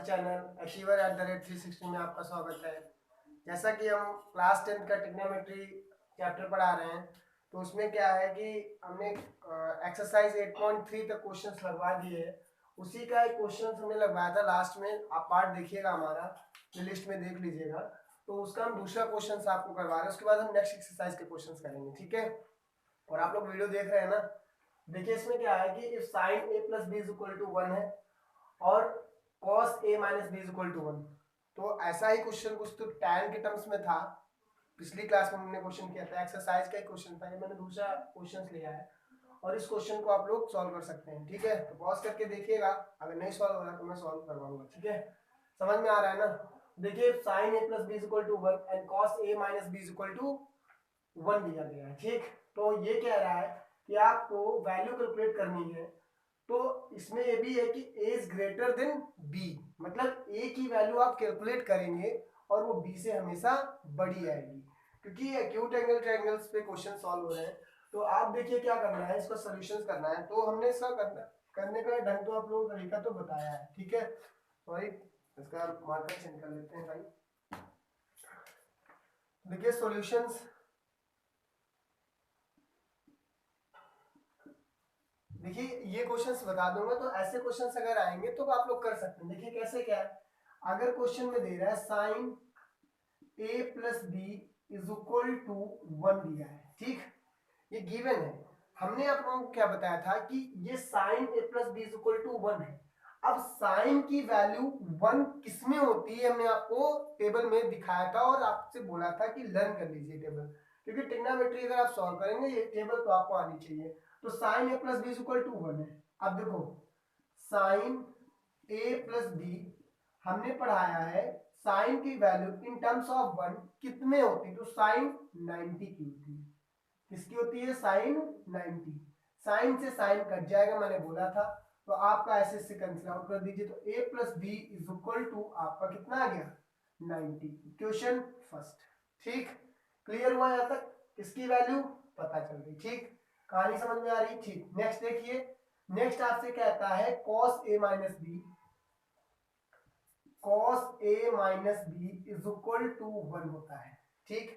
हमारे channel achiever@360 में आपका स्वागत है। जैसा कि हम क्लास 10 का ट्रिग्नोमेट्री चैप्टर पढ़ा रहे हैं, तो उसमें क्या है कि हमने एक्सरसाइज 8.3 तक क्वेश्चंस लगवा दिए हैं। उसी का एक क्वेश्चन हमने लगवाया था लास्ट में, आप पार्ट देखिएगा हमारा, लिस्ट में देख लीजिएगा। तो उसका हम दूसरा क्वेश्चन आपको करवा रहे हैं, उसके बाद हम नेक्स्ट एक्सरसाइज के क्वेश्चन करेंगे, ठीक है। और आप लोग वीडियो देख रहे हैं ना, देखिए इसमें क्या है कि इफ sine a plus B is equal to 1 है और cos a minus B is equal to 1, तो ऐसा ही क्वेश्चन कुछ तो tan के टर्म्स में था, पिछली क्लास में हमने क्वेश्चन किया था, एक्सरसाइज का एक क्वेश्चन था। ये मैंने दूसरा क्वेश्चन लिया है और इस क्वेश्चन को आप लोग सॉल्व कर सकते हैं, ठीक है। तो पॉज करके देखिएगा, अगर नहीं सॉल्व हो रहा तो मैं सॉल्व करवाऊंगा, ठीक है। समझ में आ रहा है ना। देखिए sine a plus B is equal to 1 and cos a minus B is equal to 1 दिया गया है, ठीक। तो ये कह रहा है कि आपको वैल्यू कैलकुलेट करनी है। तो इसमें ये भी है कि a is greater than b, मतलब a की वैल्यू आप कैलकुलेट करेंगे और वो b से हमेशा बड़ी आएगी, क्योंकि एक्यूट एंगल ट्रायंगल्स पे क्वेश्चन सॉल्व हो रहे हैं। तो आप देखिए क्या करना है, इसका सॉल्यूशंस करना है। तो हमने इसका करने का ढंग तो आप लोगों को तरीका तो बताया है, ठीक है। सॉरी, इसका मार्कर चेंज कर लेते हैं भाई। देखिए सॉल्यूशंस, देखिए ये क्वेश्चंस बता दूंगा, तो ऐसे क्वेश्चंस अगर आएंगे तो आप लोग कर सकते हैं। देखिए कैसे, क्या है, अगर क्वेश्चन में दे रहा है sine a plus B is equal to 1 दिया है, ठीक, ये गिवन है। हमने आप लोगों को क्या बताया था कि ये sine a plus B is equal to 1 है। अब साइन की वैल्यू 1 किसमें होती है, हमने आपको टेबल में दिखाया था और आपसे बोला था कि लर्न कर लीजिए टेबल, क्योंकि ट्रिग्नोमेट्री अगर आप सॉल्व करेंगे ये टेबल तो आपको आनी चाहिए। तो sine a plus B is equal to 1 है। अब देखो साइन a प्लस बी हमने पढ़ाया है, साइन की वैल्यू इन टर्म्स ऑफ 1 कितने होती है, तो साइन 90 की होती है। किसकी होती है, साइन 90। साइन से साइन कट जाएगा, मैंने बोला था। तो आपका ऐसे से कैंसिल आउट कर दीजिए, तो a plus B is equal to आपका कितना आ गया, 90। क्वेश्चन फर्स्ट, ठीक। क्लियर हुआ यहां तक, किसकी वैल्यू पता चल गई, ठीक। कहानी समझ में आ रही, ठीक। नेक्स्ट देखिए, नेक्स्ट आपसे कहता है cos a minus B, cos a minus B is equal to 1 होता है, ठीक।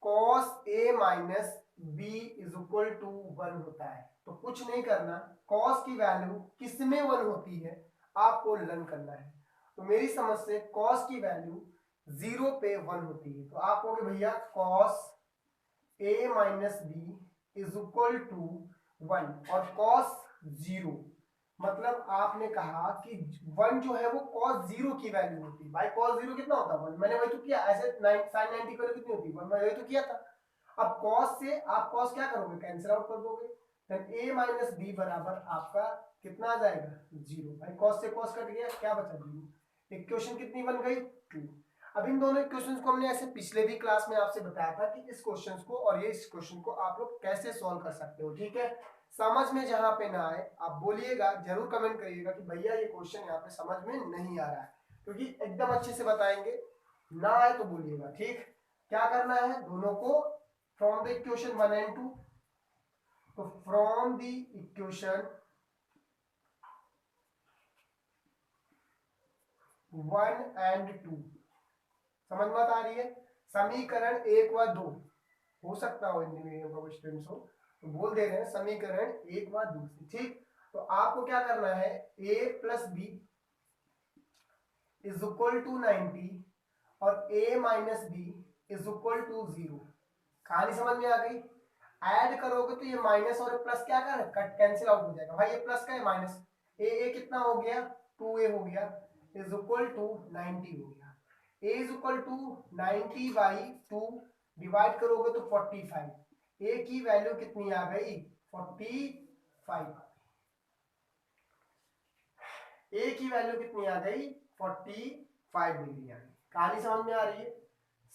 cos a minus B is equal to 1 होता है। तो कुछ नहीं करना, cos की वैल्यू किसमें 1 होती है आपको लर्न करना है। तो मेरी समझ से cos की वैल्यू 0 पे 1 होती है। तो आप कहोगे भैया cos a minus B is equal to 1 और cos 0, मतलब आपने कहा कि 1 जो है वो cos 0 की वैल्यू होती है। भाई cos 0 कितना होता है 1, मैंने वही तो किया। ऐसे sin 90 की वैल्यू कितनी होती है 1, मैं वही तो किया था। अब cos से आप cos क्या करोगे, कैंसिल आउट कर दोगे। देन a माइनस बी बराबर आपका कितना आ जाएगा, 0। भाई cos से cos कट गया, क्या बचा 0। इक्वेशन कितनी बन गई, 2। अब इन दोनों इक्वेशंस को हमने ऐसे पिछले भी क्लास में आपसे बताया था कि इस क्वेश्चंस को और ये इस क्वेश्चन को आप लोग कैसे सॉल्व कर सकते हो, ठीक है। समझ में जहां पे ना आए आप बोलिएगा, जरूर कमेंट करिएगा कि भैया ये क्वेश्चन यहाँ पे समझ में नहीं आ रहा है, क्योंकि एकदम अच्छे से बताएंगे। ना आए तो बोलिएगा, ठीक। क्या करना है, दोनों को फ्रॉम द इक्वेशन 1 एंड 2, तो फ्रॉम द इक्वेशन 1 एंड 2 समझ में आ रही है। समीकरण 1 व 2, हो सकता हो हिंदी मीडियम का स्टूडेंट्स हो तो बोल दे रहे हैं समीकरण 1 व 2 से, ठीक। तो आपको क्या करना है, a plus B is equal to 90 और a minus B is equal to 0। कहानी समझ में आ गई। ऐड करोगे तो ये माइनस और प्लस क्या कर कट कैंसिल आउट हो जाएगा। भाई ये प्लस का है माइनस, ए कितना हो गया, 2a हो गया, इज इक्वल टू 90 हो गया। a is equal to 90 by 2 divide करोगे तो 45। a की वैल्यू कितनी आ गई, 45। a की वैल्यू कितनी आ गई, 45 डिग्री आ गई। कहानी समझ में आ रही है।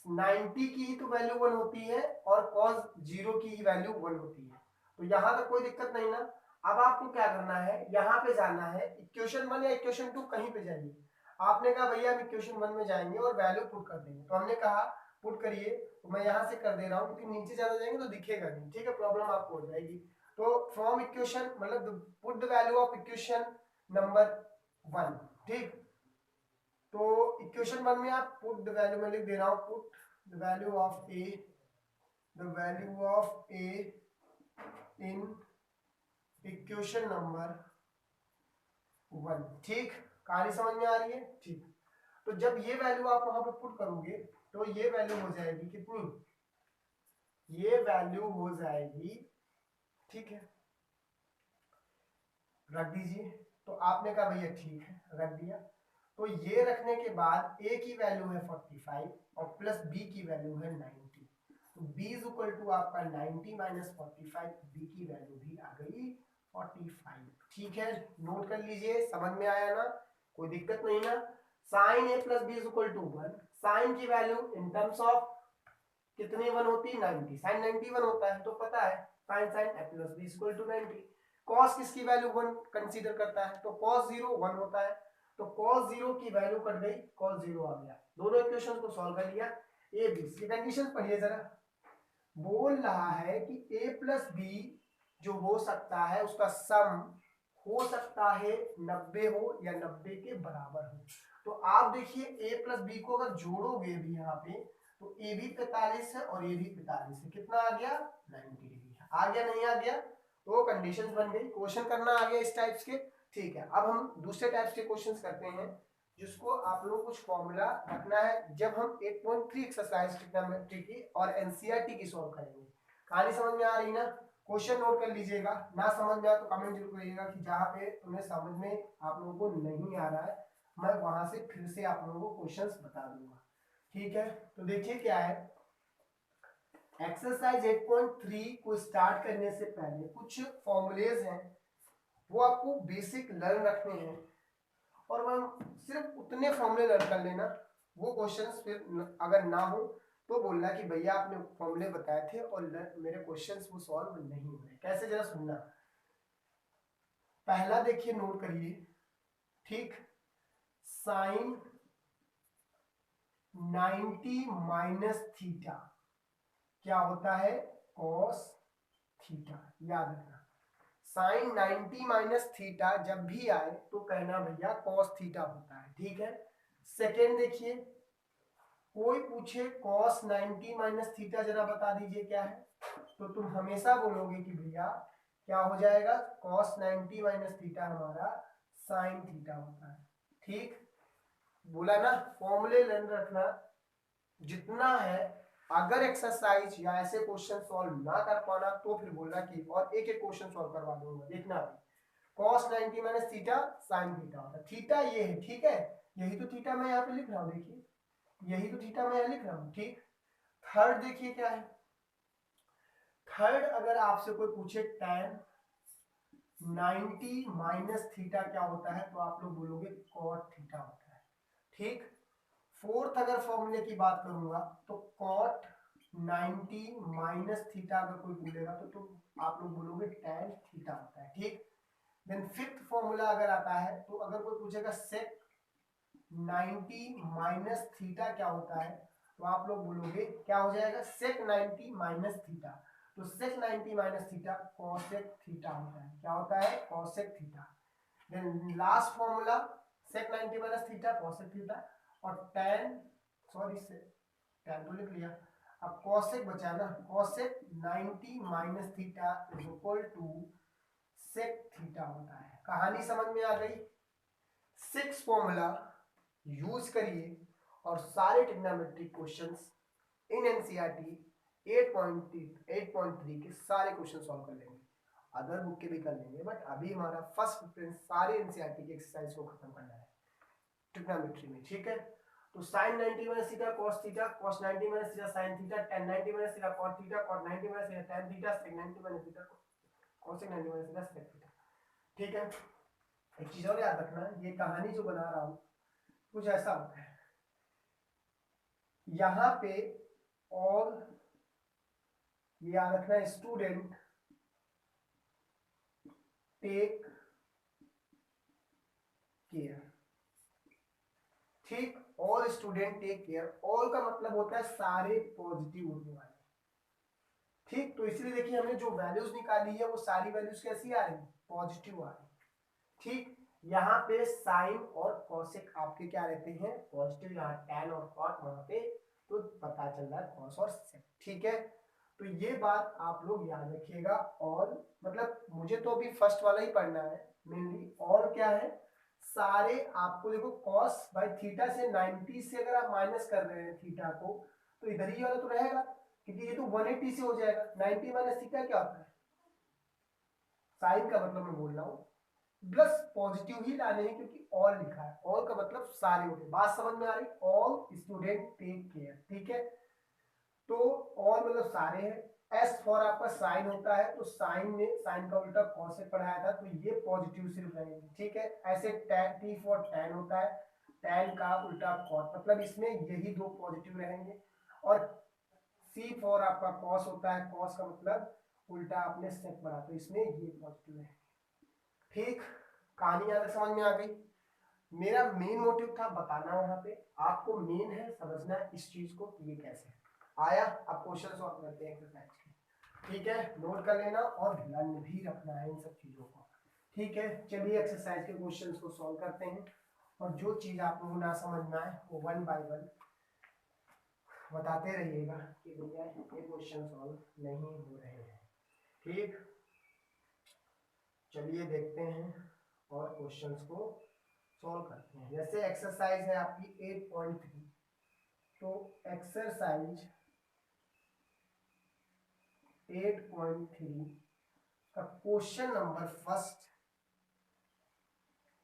90 की ही तो वैल्यू 1 होती है और cos 0 की ही वैल्यू 1 होती है। तो यहां तक कोई दिक्कत नहीं ना। अब आपको क्या करना है, यहाँ पे जाना है इक्वेशन 1 या इक्वेशन 2 कहीं पे जाइए। आपने कहा भैया हम इक्वेशन 1 में जाएंगे और वैल्यू पुट कर देंगे, तो हमने कहा पुट करिए। तो मैं यहाँ से कर दे रहा हूँ, क्योंकि नीचे ज्यादा जाएंगे तो दिखेगा नहीं, ठीक है, प्रॉब्लम आपको हो जाएगी। तो फ्रॉम इक्वेशन मतलब put the value of equation number 1, ठीक। इक्वेशन 1 में आप पुट द वैल्यू में लिख दे रहा हूं, put the value of A, the value of A in equation number 1। ठीक, कहानी समझ में आ रही है? ठीक, तो जब ये वैल्यू आप वहां पे पुट करोगे तो ये वैल्यू हो जाएगी कितनी, ये वैल्यू हो जाएगी, ठीक है, रख दीजिए। तो आपने कहा भैया ठीक है, रख दिया। तो ये रखने के बाद a की वैल्यू है 45 और प्लस b की वैल्यू है 90। तो b इज इक्वल टू आपका 90 माइनस 45, b की वैल्यू भी आ गई 45। ठीक है, नोट कर लीजिए, समझ में आया ना, कोई दिक्कत नहीं ना। Sine a plus B is equal to 1, sine की वैल्यू इन टर्म्स ऑफ कितनी 1 होती है, 90, साइन 91 होता है, तो पता है sine sine a plus B is equal to 90। Cos किसकी वैल्यू 1 कंसीडर करता है, तो कॉस 0 1 होता है, तो cos 0 की वैल्यू कट गई, cos 0 आ गया। दोनों इक्वेशंस को सॉल्व कर लिया। ए बी की कंडीशन पढ़िए जरा, बोल रहा है कि a प्लस बी जो हो सकता है उसका सम हो सकता है 90 हो या 90 के बराबर हो। तो आप देखिए a प्लस बी को अगर जोड़ोगे भी यहाँ पे तो a भी 45 है और a भी 45 है, कितना आ गया 90 डिग्री, आ गया नहीं आ गया, तो कंडीशंस बन गई, क्वेश्चन करना आ गया इस टाइप्स के। ठीक है, अब हम दूसरे टाइप्स के क्वेश्चंस करते हैं जिसको आप लोग कुछ फॉर्मूला रखना है जब हम 8.3 एक्सरसाइज ट्रिग्नोमेट्री की और एनसीईआरटी की सॉल्व करेंगे। कहानी समझ में आ रही ना, क्वेश्चन नोट कर लीजिएगा, ना समझ में आए तो कमेंट जरूर करिएगा कि जहां पे तुम्हें समझ में आप लोगों को नहीं आ रहा है मैं वहां से फिर से आप लोगों को क्वेश्चंस बता दूंगा। ठीक है, तो देखिए क्या है, एक्सरसाइज 8.3 को स्टार्ट करने से पहले कुछ फॉर्मूलेज हैं वो आपको बेसिक लर्न रखने हैं और वह सिर्फ उतने फॉर्मूले लर्न कर लेना। वो क्वेश्चंस फिर अगर ना हो तो बोलना कि भैया आपने फॉर्मूले बताए थे और मेरे क्वेश्चंस वो सॉल्व नहीं हो रहे। कैसे, जरा सुनना। पहला देखिए, नोट करिए, ठीक, साइन 90 माइनस थीटा क्या होता है, कॉस थीटा। याद रखना, साइन 90 माइनस थीटा जब भी आए तो कहना भैया कॉस थीटा होता है। ठीक है, सेकेंड देखिए, कोई पूछे कॉस 90 माइनस थीटा जरा बता दीजिए क्या है, तो तुम हमेशा बोलोगे कि भैया क्या हो जाएगा, कॉस 90 माइनस थीटा हमारा साइन थीटा होता है। ठीक, बोला ना, फॉर्मूले लर्न रखना जितना है। अगर एक्सरसाइज या ऐसे क्वेश्चन सॉल्व ना कर पाना तो फिर बोलना कि और एक एक क्वेश्चन सॉल्व करवा दूंगा। देखना, cos 90 minus theta sine theta होता है, थीटा ये है, ठीक है, यही तो थीटा मैं यहाँ पे लिख रहा हूँ, देखिए यही तो थीटा मैं यहाँ लिख रहा हूँ। ठीक, थर्ड देखिए क्या है, थर्ड अगर आपसे कोई पूछे tan 90 माइनस थीटा क्या होता है तो आप लोग बोलोगे cot थीटा होता है। ठीक, फोर्थ अगर फॉर्मूले की बात करूंगा तो cot 90 माइनस थीटा अगर कोई बोलेगा तो तुम आप लोग बोलोगे tan थीटा होता है। ठीक, देन फिफ्थ फॉर्मूला अगर आता है तो अगर कोई पूछेगा sec 90 माइनस थीटा क्या होता है तो आप लोग बोलोगे क्या हो जाएगा, sec 90 माइनस थीटा। तो sec 90 minus theta cosec theta होता है, क्या होता है, cosec theta. Then last formula sec 90 minus theta cosec theta और tan, सॉरी tan तो लिख लिया, अब cosec बचा ना, cosec 90 minus theta is equal to sec theta होता है। कहानी समझ में आ गई। 6 फॉर्मूला यूज करिए और सारे ट्रिग्नोमेट्रिक क्वेश्चंस इन एनसीईआरटी 8.3 के सारे क्वेश्चन सॉल्व कर लेंगे, अदर बुक के भी कर लेंगे, बट अभी हमारा फर्स्ट प्रेफरेंस सारे एनसीईआरटी के एक्सरसाइज को खत्म करना है ट्रिग्नोमेट्री में। ठीक है, तो sin 90 minus theta cos theta, cos 90 minus theta sin theta, tan 90 minus theta cot theta, cot 90 minus theta tan theta, sec 90 minus theta cosec 90 minus theta sec theta. ठीक है, एक चीज और याद रखना, ये कहानी जो बना रहा हूं कुछ ऐसा होता है, यहां पे और ये याद रखना, स्टूडेंट टेक केयर। ठीक, all student take care, all का मतलब होता है सारे पॉजिटिव होने वाले। ठीक, तो इसलिए देखिए हमने जो वैल्यूज निकाली है वो सारी वैल्यूज कैसी आ रही, पॉजिटिव आ रही। ठीक, यहाँ पे साइन और कॉसेक आपके क्या रहते हैं, पॉजिटिव, यहाँ टैन और कॉट वहां पे, तो पता चल रहा है कॉस और सेक, ठीक है। तो ये बात आप लोग याद रखिएगा। ऑल मतलब मुझे तो अभी फर्स्ट वाला ही पढ़ना है मेनली। ऑल क्या है, सारे आपको देखो कॉस बाई थीटा से 90 से अगर आप माइनस कर रहे हैं थीटा को, तो इधर ही वाला तो रहेगा, क्योंकि ये तो 180 से हो जाएगा। 90 माइनस थीटा क्या होता है, साइन का मतलब मैं बोल रहा हूँ प्लस पॉजिटिव ही लाने हैं, क्योंकि ऑल लिखा है। ऑल का मतलब सारे हो गए। बात समझ में आ रही, ऑल स्टूडेंट टेक केयर, ठीक है। तो ऑल मतलब सारे हैं। एस फॉर आपका साइन होता है, तो साइन में साइन का उल्टा कॉस से पढ़ाया था, तो ये पॉजिटिव सिर्फ रहेंगे, ठीक है। ऐसे टैन, टी फॉर टैन होता है, टैन का उल्टा कॉट, मतलब इसमें यही दो पॉजिटिव रहेंगे। और सी फॉर आपका कॉस होता है, कॉस का मतलब उल्टा आपने सेक पढ़ा, तो इसमें ये पॉजिटिव है, ठीक। कहानी यहाँ तक समझ में आ गई। मेरा मेन मोटिव था बताना, वहां पे आपको मेन है समझना इस चीज को कि ये कैसे आया। अब क्वेश्चन सॉल्व करते हैं एक्सरसाइज के, ठीक है। नोट कर लेना और ध्यान में भी रखना है इन सब चीजों को, ठीक है। चलिए एक्सरसाइज के क्वेश्चंस को सॉल्व करते हैं, और जो चीज आप लोगों ना समझ में आए वो 1 बाय 1 बताते रहिएगा कि भैया ये क्वेश्चन सॉल्व नहीं हो रहे हैं, ठीक। चलिए देखते हैं और क्वेश्चंस को सॉल्व करते हैं। जैसे एक्सरसाइज है आपकी 8.3, तो एक्सरसाइज 8.3 का क्वेश्चन नंबर फर्स्ट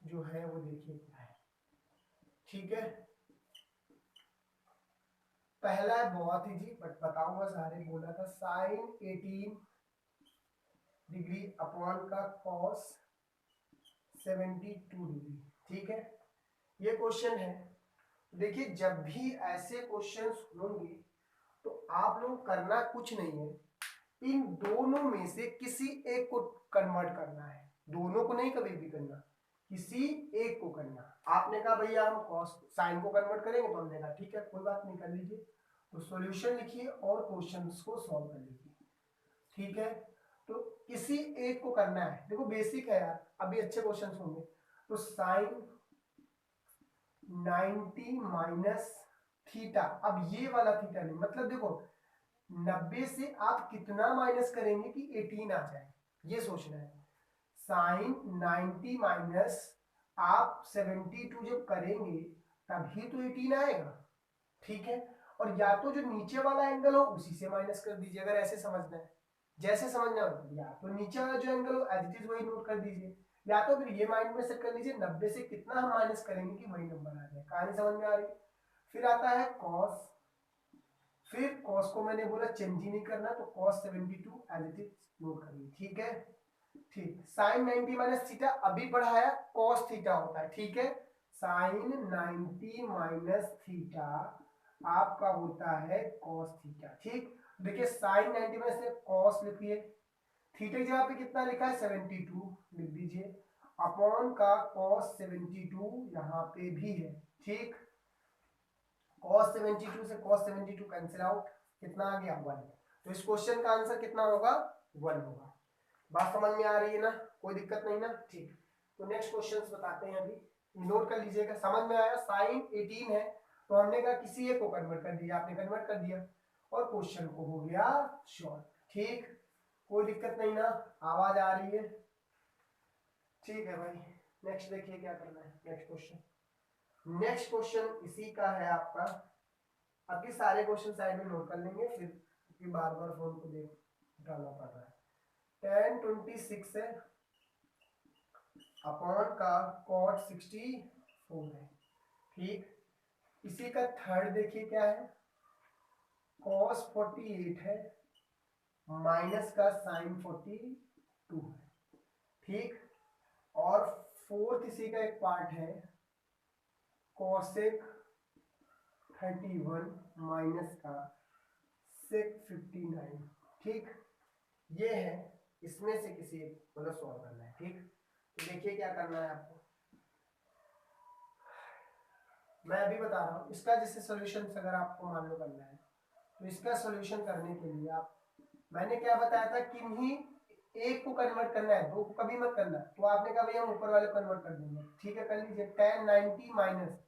जो है वो देखिए क्या है, ठीक है। पहला है बहुत ही जी, बट बताऊंगा सारे, बोला था साइन 18 डिग्री अपॉन का कॉस 72 डिग्री, ठीक है। ये क्वेश्चन है। देखिए जब भी ऐसे क्वेश्चंस होंगे तो आप लोग करना कुछ नहीं है, इन दोनों में से किसी एक को कन्वर्ट करना है। दोनों को नहीं कभी भी करना, किसी एक को करना। आपने कहा भैया हम कॉस साइन को कन्वर्ट करेंगे, तो हमने कहा ठीक है कोई बात नहीं, कर लीजिए। तो सॉल्यूशन लिखिए और क्वेश्चंस को सॉल्व कर लीजिए, ठीक है। तो किसी एक को करना है, देखो बेसिक है यार, अभी अच्छे क्वेश्चंस होंगे। तो साइन 90 माइनस थीटा, अब ये वाला थीटा नहीं, मतलब देखो 90 से आप कितना माइनस करेंगे कि 18 आ जाए, ये सोचना है। साइन 90 माइनस आप 72 जब करेंगे तभी तो 18 आएगा, ठीक है। और या तो जो नीचे वाला एंगल हो उसी से माइनस कर दीजिए, अगर ऐसे समझना है। जैसे समझना हो, या तो नीचे वाला जो एंगल हो एज इट इज वही नोट कर दीजिए, या तो फिर ये माइंड में सेट कर लीजिए 90 से कितना हम माइनस करेंगे कि वही नंबर आ जाए। कहानी समझ में आ रही। फिर आता है कॉस, फिर कॉस को मैंने बोला चेंज ही नहीं करना, तो cos 72 as it is note करिए, ठीक है। ठीक, साइन 90 माइनस थीटा अभी बढ़ाया कॉस थीटा होता है, ठीक है। साइन 90 माइनस थीटा आपका होता है कॉस थीटा, ठीक। देखिए साइन 90 माइनस कॉस लिखिए, थीटा की जगह पे कितना लिखा है 72 लिख दीजिए, अपॉन का कॉस 72 यहाँ पे भी है, ठीक। cos 72 से cos 72 कैंसिल आउट, कितना आ गया 1। तो इस क्वेश्चन का आंसर कितना होगा 1 होगा। बात समझ में आ रही है ना, कोई दिक्कत नहीं ना, ठीक। तो नेक्स्ट क्वेश्चंस बताते हैं, अभी नोट कर लीजिएगा। समझ में आया, साइन 18 है तो हमने कहा किसी एक को कन्वर्ट कर दिया, आपने कन्वर्ट कर दिया और क्वेश्चन को हो गया शॉर्ट, ठीक। कोई दिक्कत नहीं ना, आवाज आ रही है, ठीक है भाई। नेक्स्ट देखिए क्या करना है, नेक्स्ट क्वेश्चन। नेक्स्ट क्वेश्चन इसी का है आपका, अभी सारे क्वेश्चन साइड में नोट कर लेंगे, फिर बार बार फोन को देख डालना पड़ रहा है। 1026 है अपॉन का कॉट 64 है, ठीक। इसी का थर्ड देखिए क्या है, कॉस 48 है माइनस का साइन 42 है, ठीक। और फोर्थ इसी का एक पार्ट है कॉसेक 31 माइनस का सेक 59, ठीक। ये है, इसमें से किसी मतलब सॉल्व करना है, ठीक। तो देखिए क्या करना है आपको, मैं अभी बता रहा हूँ। इसका जैसे सॉल्यूशन अगर आपको मान लो करना है, तो इसका सॉल्यूशन करने के लिए आप, मैंने क्या बताया था, किन्हीं एक को कन्वर्ट करना है, दो को कभी मत करना। तो आपने कहा भैया हम ऊपर वाले कन्वर्ट कर देंगे, ठीक है कर लीजिए। tan 90 माइनस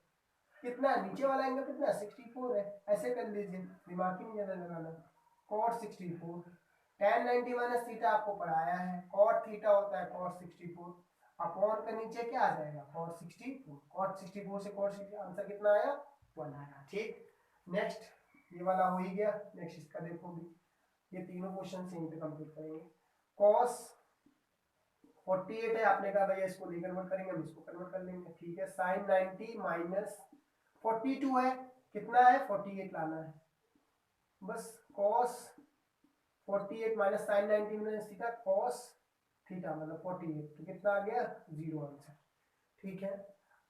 कितना, नीचे वाला एंगल कितना 64 है, ऐसे कर लीजिए, दिमाग ही नहीं ज्यादा लगाना। cot 64 tan 90 माइनस थीटा आपको पढ़ाया है, cot थीटा होता है cot 64 अपॉन का नीचे क्या आ जाएगा cot 64, cot 64 से cot 60 आंसर कितना आया 1 आया। ठीक, नेक्स्ट ये वाला हो ही गया। नेक्स्ट इसका देखो भी, ये तीनों क्वेश्चन यहीं पे कंप्लीट करेंगे। cos 48 है, आपने कहा भैया इसको नहीं कन्वर्ट करेंगे, हम इसको कन्वर्ट कर लेंगे, ठीक है। sin 90 माइनस 42 है, कितना है 48 लाना है, बस cos 48 minus sin 90 minus theta cos theta मतलब 48, तो कितना आ गया 0 आंसर, ठीक है।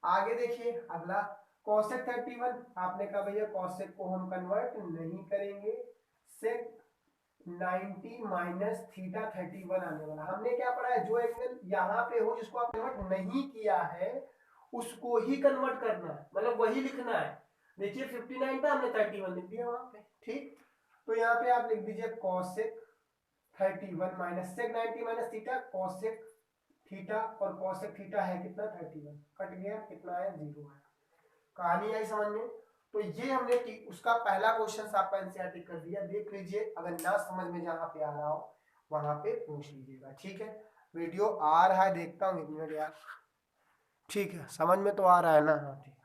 आगे देखिए अगला cosec 31, आपने कहा भैया cosec को हम कन्वर्ट नहीं करेंगे, sec 90 माइनस थीटा 31 आने वाला। हमने क्या पढ़ा है, जो एंगल यहाँ पे हो जिसको आप कन्वर्ट नहीं किया है उसको ही कन्वर्ट करना है, मतलब वही लिखना है। देखिए 59 था, हमने 31 लिख दिया वहां पे, ठीक। तो यहाँ पे आप लिख दीजिए cosec 31 minus sec 90 minus theta cosec theta, और cosec थीटा है कितना 31, कट गया, कितना आया 0 आया। कहानी आई समझ में। तो ये हमने उसका पहला क्वेश्चन आपका एनसीईआरटी कर दिया, देख लीजिए, अगर ना समझ में जहां पे आ रहा हो वहां पे पूछ लीजिएगा, ठीक है। वीडियो आ रहा है, देखता हूँ 1 मिनट यार, ठीक है, समझ में तो आ रहा है ना, हाँ ठीक,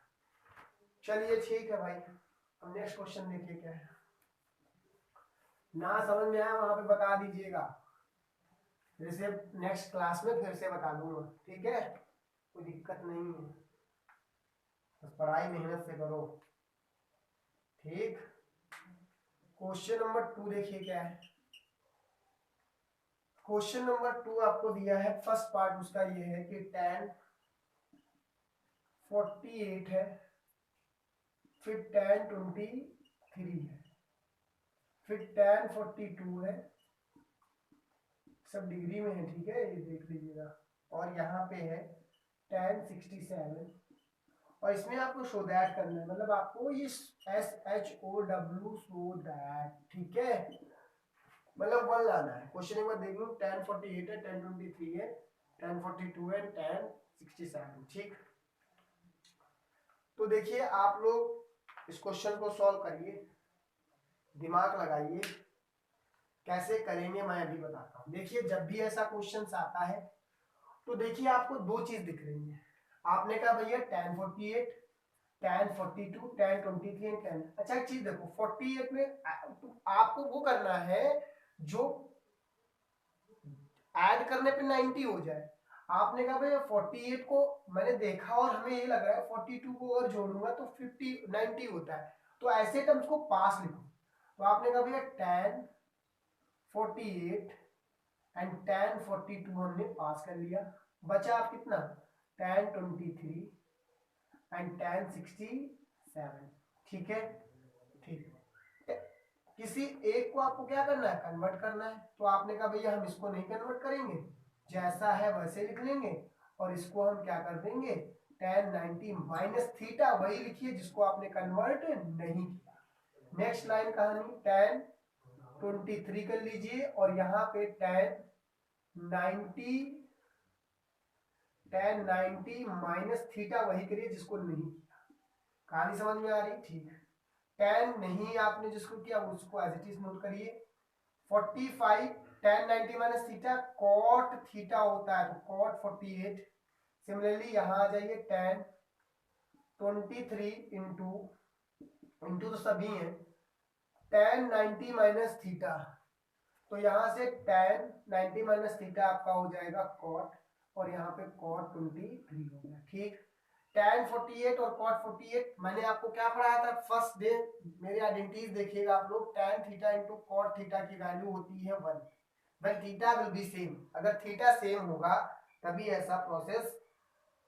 चलिए ठीक है भाई। अब नेक्स्ट क्वेश्चन देखिए क्या है, ना समझ में आया वहां पे बता दीजिएगा, जैसे नेक्स्ट क्लास में फिर से बता दूंगा, ठीक है, कोई दिक्कत नहीं है, बस पढ़ाई मेहनत से करो, ठीक। क्वेश्चन नंबर 2 देखिए क्या है। क्वेश्चन नंबर 2 आपको दिया है, फर्स्ट पार्ट उसका ये है कि tan 48 है, फिर tan 23 है, फिर tan 42 है, सब डिग्री में है, ठीक है, ये देख लीजिएगा, और यहाँ पे है tan 67, और इसमें आपको शो दैट करना है, मतलब आपको ये SHOW शो दैट, ठीक है, मतलब 1 लाना है। क्वेश्चन एक बार देख लो, tan 48 है, tan 23 है, tan 42 है, tan 67, ठीक। तो देखिए आप लोग इस क्वेश्चन को सॉल्व करिए, दिमाग लगाइए, कैसे करेंगे मैं अभी बताता हूँ। देखिए जब भी ऐसा क्वेश्चन आता है तो देखिए आपको दो चीज दिख रही है, आपने कहा भैया tan 48, tan 42, tan 23 and tan, अच्छा एक चीज देखो 48 में तो आपको वो करना है जो ऐड करने पे 90 हो जाए। आपने कहा भैया 48 को मैंने देखा और हमें ये लग रहा है 42 को अगर जोड़ूंगा तो 90 होता है, तो ऐसे टर्म्स को पास लिखो। तो आपने कहा भैया tan 48 एंड tan 42 हमने पास कर लिया, बचा आप कितना tan 23 एंड tan 67, ठीक है, ठीक है। किसी एक को आपको क्या करना है कन्वर्ट करना है, तो आपने कहा भैया हम इसको नहीं कन्वर्ट करेंगे, जैसा है वैसे लिख लेंगे, और इसको हम क्या कर देंगे tan 90 माइनस थीटा वही लिखिए जिसको आपने कन्वर्ट नहीं किया। नेक्स्ट लाइन कहानी tan 23 कर लीजिए, और यहाँ पे tan 90 माइनस थीटा वही करिए जिसको नहीं किया। कहानी समझ में आ रही, ठीक है। tan नहीं आपने जिसको किया उसको एज इट इज नोट करिए। 45 tan 90 minus theta cot theta होता है, तो cot 48। सिमिलरली यहां आ जाइए tan 23 इंटू तो सभी है tan 90 माइनस थीटा, तो यहां से tan 90 माइनस थीटा आपका हो जाएगा cot, और यहाँ पे cot 23 हो गया, ठीक। tan 48 और cot 48 मैंने आपको क्या पढ़ाया था फर्स्ट डे, मेरे आइडेंटिटीज देखिएगा आप लोग, tan theta into cot theta की वैल्यू होती है 1, when theta will be same, अगर थीटा सेम होगा तभी ऐसा प्रोसेस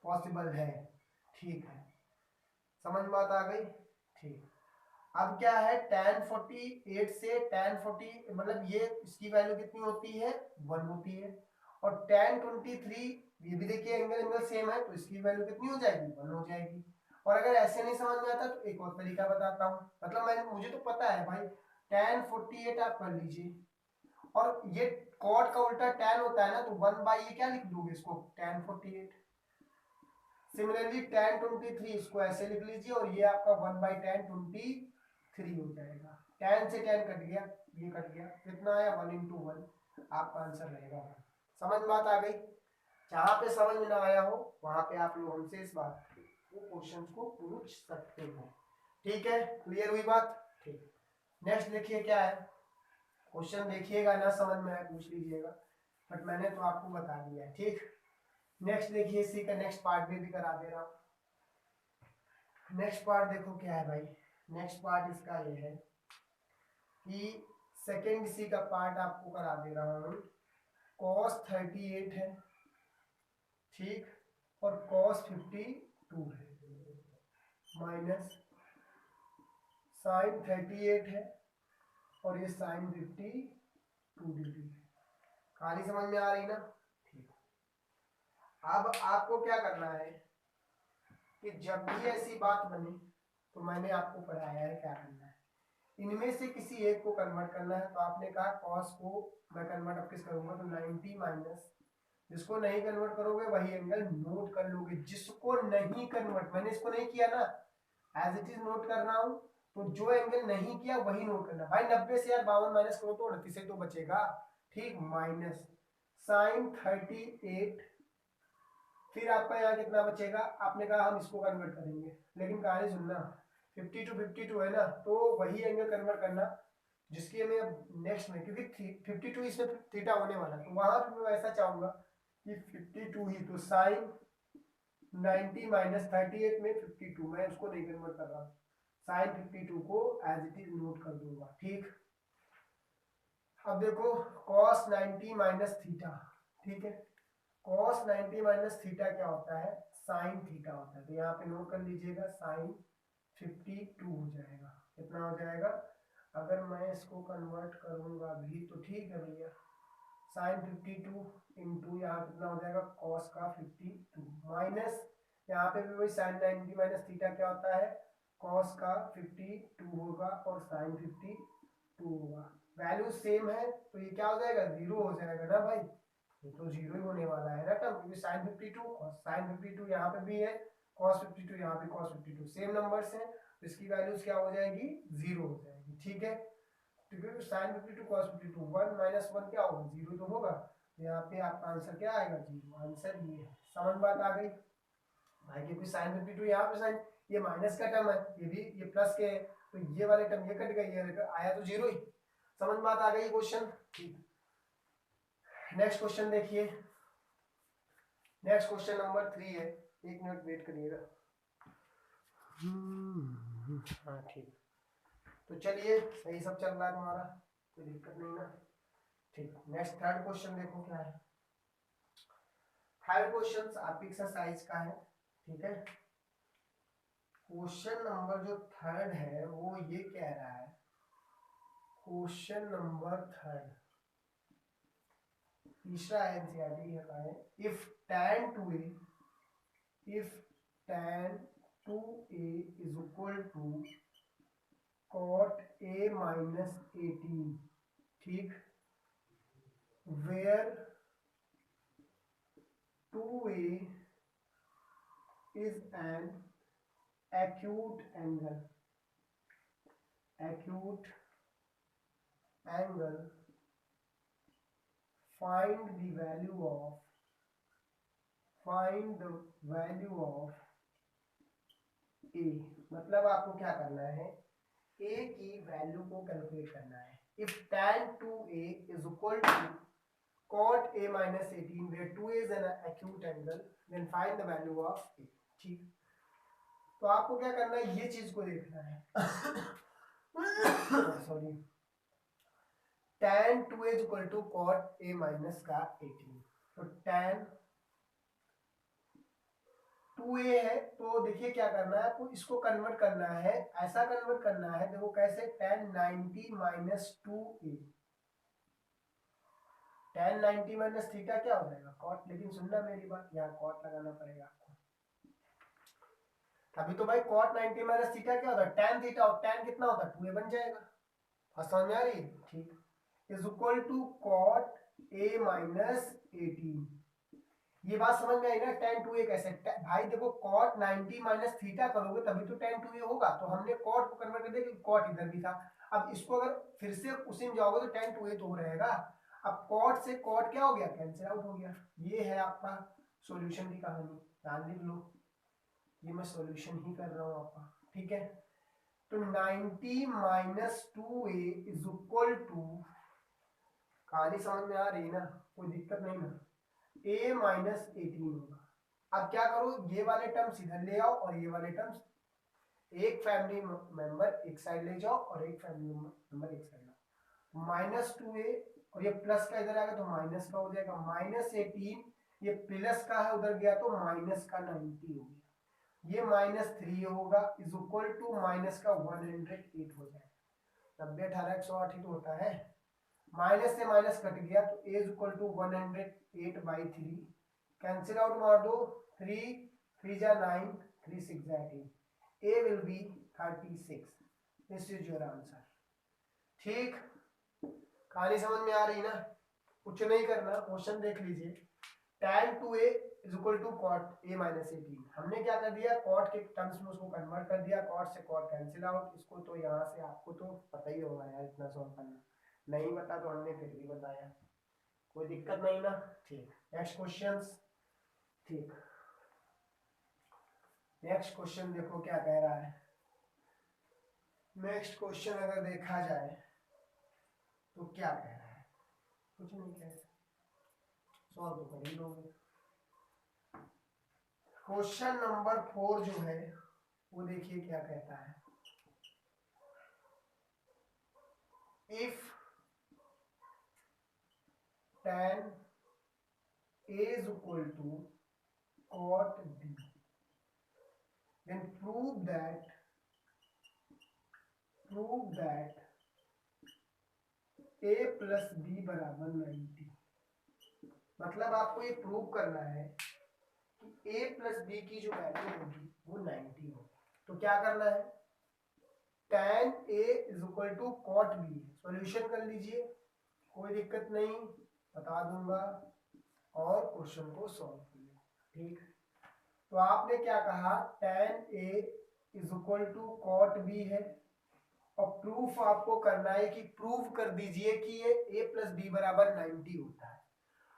पॉसिबल है, ठीक है, समझ में बात आ गई, ठीक। अब क्या है tan 48 से tan 40 मतलब ये इसकी वैल्यू कितनी होती है 1 होती है, और tan 23 ये भी देखिए एंगल सेम है तो इसकी वैल्यू कितनी हो जाएगी 1 हो जाएगी। और अगर ऐसे नहीं समझ में आता तो एक और तरीका बताता हूँ, मतलब मुझे तो पता है भाई tan 48 आप कर लीजिए, और ये कॉट का उल्टा tan होता है ना, तो 1 बाई ये क्या लिख दोगे इसको, tan 48। सिमिलरली tan 23 इसको ऐसे लिख लीजिए, और ये आपका 1/tan 23 हो जाएगा। tan से tan कट गया, ये कट गया, कितना आया 1 × 1, आपका आंसर रहेगा। समझ में बात आ गई? जहां पे समझ में ना आया हो वहां पे आप लोग हमसे इस बात को क्वेश्चन को पूछ सकते हो। ठीक है, क्लियर हुई बात? ठीक। नेक्स्ट देखिए क्या है क्वेश्चन, देखिएगा ना समझ में आए पूछ लीजिएगा, बट मैंने तो आपको बता दिया है। ठीक, नेक्स्ट देखिए, इसी का नेक्स्ट पार्ट भी करा दे रहा हूँ। नेक्स्ट पार्ट देखो क्या है भाई, नेक्स्ट पार्ट इसका ये है कि सेकेंड इसी का पार्ट आपको करा दे रहा हूँ। cos 38 है, ठीक, और cos 52 है, माइनस sin 38 है, और ये sin 52 डिग्री है। कहानी समझ में आ रही ना? ठीक। अब आपको क्या करना है कि जब भी ऐसी बात बने तो मैंने आपको पढ़ाया है क्या करना है, इनमें से किसी एक को कन्वर्ट करना है। तो आपने कहा cos को मैं कन्वर्ट अब किस करूंगा, तो 90 माइनस, जिसको नहीं कन्वर्ट करोगे वही एंगल नोट कर लोगे। जिसको नहीं कन्वर्ट, मैंने इसको नहीं किया ना, एज इट इज नोट कर रहा हूं, तो जो एंगल नहीं किया वही नोट करना। भाई 90 से यार 52 माइनस करो तो 38 से तो बचेगा, ठीक, माइनस sin 38, फिर आपका यहाँ कितना बचेगा, आपने कहा हम इसको कन्वर्ट करेंगे, लेकिन कहानी सुनना, 52 है ना, तो वही एंगल कन्वर्ट करना जिसकी हमें नेक्स्ट में, क्योंकि 52 इसमें थीटा होने वाला है, तो वहां पे मैं ऐसा चाहूंगा कि 52 ही, तो साइन 90 माइनस 38 में 52, मैं उसको नहीं कन्वर्ट कर रहा, साइन 52 को एज इट इज नोट कर दूंगा। ठीक, अब देखो cos 90 माइनस थीटा, ठीक है, cos 90 माइनस थीटा क्या होता है, साइन थीटा होता है, तो यहाँ पे नोट कर लीजिएगा, साइन 52 हो जाएगा। कितना हो जाएगा, अगर मैं इसको कन्वर्ट करूंगा भी तो ठीक है भैया, साइन 52 इंटू यहाँ कितना हो जाएगा, कॉस का 52, माइनस यहाँ पे भी वही साइन 90 माइनस थीटा क्या होता है, कॉस का 52 होगा और साइन 52 होगा। वैल्यू सेम है तो ये क्या हो जाएगा, जीरो हो जाएगा ना भाई, ये तो जीरो ही होने वाला है ना टर्म, क्योंकि साइन 52 साइन 52 यहाँ पे भी है, कॉस 52 यहाँ पे कॉस 52, सेम नंबर्स हैं, तो इसकी वैल्यूज क्या हो जाएगी, जीरो हो जाएगी। ठीक है, क्योंकि साइन 52 cos 52 1 माइनस 1 क्या होगा, जीरो तो होगा, तो यहाँ पे आपका आंसर क्या आएगा, जीरो। आंसर ये है। समझ बात आ गई भाई, क्योंकि साइन 52 यहाँ पे साइन, ये माइनस का टर्म है, ये भी ये प्लस के, तो ये वाले टर्म ये कट गई, ये आया तो जीरो ही। समझ बात आ गई क्वेश्चन? ठीक, नेक्स्ट क्वेश्चन देखिए, नेक्स्ट क्वेश्चन नंबर 3 है, 1 मिनट वेट करिएगा। हाँ ठीक, तो चलिए सही सब चल रहा है तुम्हारा, कोई दिक्कत नहीं ना। ठीक, नेक्स्ट थर्ड क्वेश्चन देखो क्या है। थर्ड क्वेश्चन आपकी एक्सरसाइज का है, ठीक है। क्वेश्चन नंबर जो थर्ड है वो ये कह रहा है, क्वेश्चन नंबर थर्ड तीसरा एनसीईआरटी का है, if tan 2a, if tan 2a is equal to cot a minus 18, ठीक, where 2a is an acute angle, acute angle, find the value of, find the value of a, मतलब आपको क्या करना है, a की value को calculate करना है। if tan 2a is equal to cot a minus 18 where 2a is an acute angle then find the value of a। ठीक, तो आपको क्या करना है, ये चीज को देखना है sorry, tan 2a is equal to cot a minus का 18, तो tan 2a है, तो देखिए क्या करना है आपको, इसको कन्वर्ट करना है, ऐसा कन्वर्ट करना है, देखो कैसे, tan 90 minus 2a, tan 90 minus theta क्या हो जाएगा, cot, लेकिन सुनना मेरी बात, यहाँ cot लगाना पड़ेगा आपको। अभी तो भाई cot 90 माइनस थीटा क्या होता है, tan थीटा, और tan कितना होता है, 2a बन जाएगा। समझ में आ रही है? ठीक, is equal to cot A minus 18। ये बात समझ में आई ना, tan 2a कैसे? भाई देखो cot 90 माइनस थीटा करोगे तभी तो tan 2a होगा, तो हमने cot को कन्वर्ट कर दिया क्योंकि cot इधर भी था। अब इसको अगर फिर से उसी में जाओगे तो tan 2a तो रहेगा। अब cot से cot क्या हो गया, कैंसिल आउट हो गया। ये है आपका सॉल्यूशन की कहानी, ध्यान लिख लो, ये मैं सॉल्यूशन ही कर रहा हूँ आपका, ठीक है। तो 90 minus 2a is equal to, कहानी समझ में आ रही है ना, कोई दिक्कत नहीं ना, a माइनस 18 होगा। अब क्या करो, ये वाले टर्म्स इधर ले आओ और ये वाले टर्म्स, एक फैमिली मेंबर एक साइड ले जाओ और एक फैमिली मेंबर एक साइड लाओ। माइनस 2a और ये प्लस का इधर आएगा तो माइनस का हो जाएगा, माइनस 18, ये प्लस का है उधर गया तो माइनस का 90 हो गया, ये माइनस 3 होगा इज इक्वल टू माइनस का 108 हो जाएगा। 90 18 108 ही तो होता है, माइनस से माइनस कट गया तो a is equal to 108/3, cancel out मार दो, 3 3 जा 9, 3 6 जा 18, a will be 36। This is your answer. ठीक, कहानी समझ में आ रही ना, कुछ नहीं करना, क्वेश्चन देख लीजिए। tan 2a is equal to cot a minus 18, हमने क्या कर दिया, cot के टर्म्स में उसको कन्वर्ट कर दिया, cot से cot कैंसिल आउट, इसको तो यहाँ से आपको तो पता ही होगा यार, इतना सॉल्व करना नहीं बता तो हमने फिर भी बताया, कोई दिक्कत नहीं ना। ठीक, नेक्स्ट क्वेश्चन। ठीक, नेक्स्ट क्वेश्चन देखो क्या कह रहा है। नेक्स्ट क्वेश्चन अगर देखा जाए तो क्या कह रहा है, कुछ नहीं कह रहा, सॉल्व तो कर ही लोगे। क्वेश्चन नंबर 4 जो है वो देखिए क्या कहता है, if tan a is equal to cot b, then prove that a plus b बराबर 90। मतलब आपको ये प्रूव करना है कि a प्लस b की जो वैल्यू होगी वो 90 होगी। तो क्या करना है, tan a is equal to cot b, solution कर लीजिए, कोई दिक्कत नहीं, बता दूंगा और क्वेश्चन को सॉल्व कीजिए। ठीक, तो आपने क्या कहा, tan a is equal to cot b है, और प्रूफ आपको करना है कि प्रूव कर दीजिए कि ये a प्लस बी बराबर 90 होता है।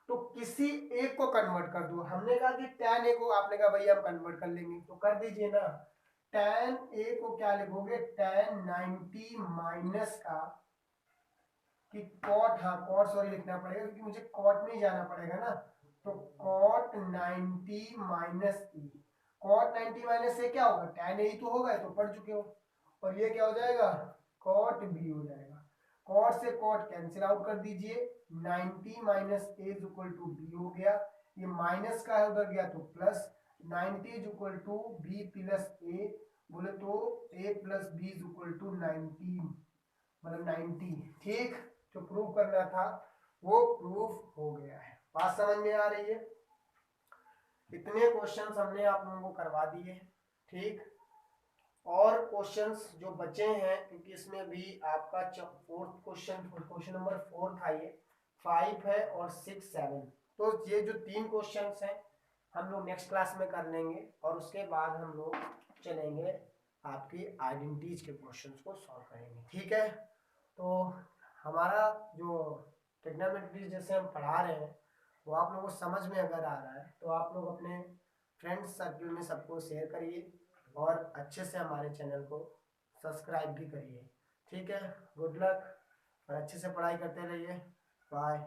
तो किसी एक को कन्वर्ट कर दो, हमने कहा कि tan a को, आपने कहा भैया हम कन्वर्ट कर लेंगे, तो कर दीजिए ना, tan a को क्या लिखोगे, tan 90 माइनस का, कि cot, हाँ cot सॉरी लिखना पड़ेगा क्योंकि मुझे cot में ही जाना पड़ेगा ना, तो cot 90 minus e, cot 90 minus से क्या होगा, tan a ही तो होगा, तो पढ़ चुके हो, और ये क्या हो जाएगा, cot b हो जाएगा, cot से cot कैंसिल आउट कर दीजिए, 90 minus a is equal to b हो गया, ये माइनस का है उधर गया तो plus, 90 is equal to b plus a, बोले तो a plus b is equal to 19, मतलब 90। ठीक, जो प्रूव करना था वो प्रूव हो गया है, बात समझ में आ रही है। इतने क्वेश्चंस हमने आप लोगों को करवा दिए। ठीक, और क्वेश्चंस जो बचे हैं, क्योंकि इसमें भी आपका फोर्थ क्वेश्चन नंबर 4 था, ये 5 है और 6 7, तो ये जो 3 क्वेश्चंस हैं हम लोग नेक्स्ट क्लास में कर लेंगे, और उसके बाद हम लोग चलेंगे आपकी आइडेंटिटीज के क्वेश्चंस को सॉल्व करेंगे। ठीक है, तो हमारा जो ट्रिग्नोमेट्री जैसे हम पढ़ा रहे हैं वो आप लोगों को समझ में अगर आ रहा है तो आप लोग अपने फ्रेंड्स सर्कल में सबको शेयर करिए, और अच्छे से हमारे चैनल को सब्सक्राइब भी करिए। ठीक है, गुड लक और अच्छे से पढ़ाई करते रहिए, बाय।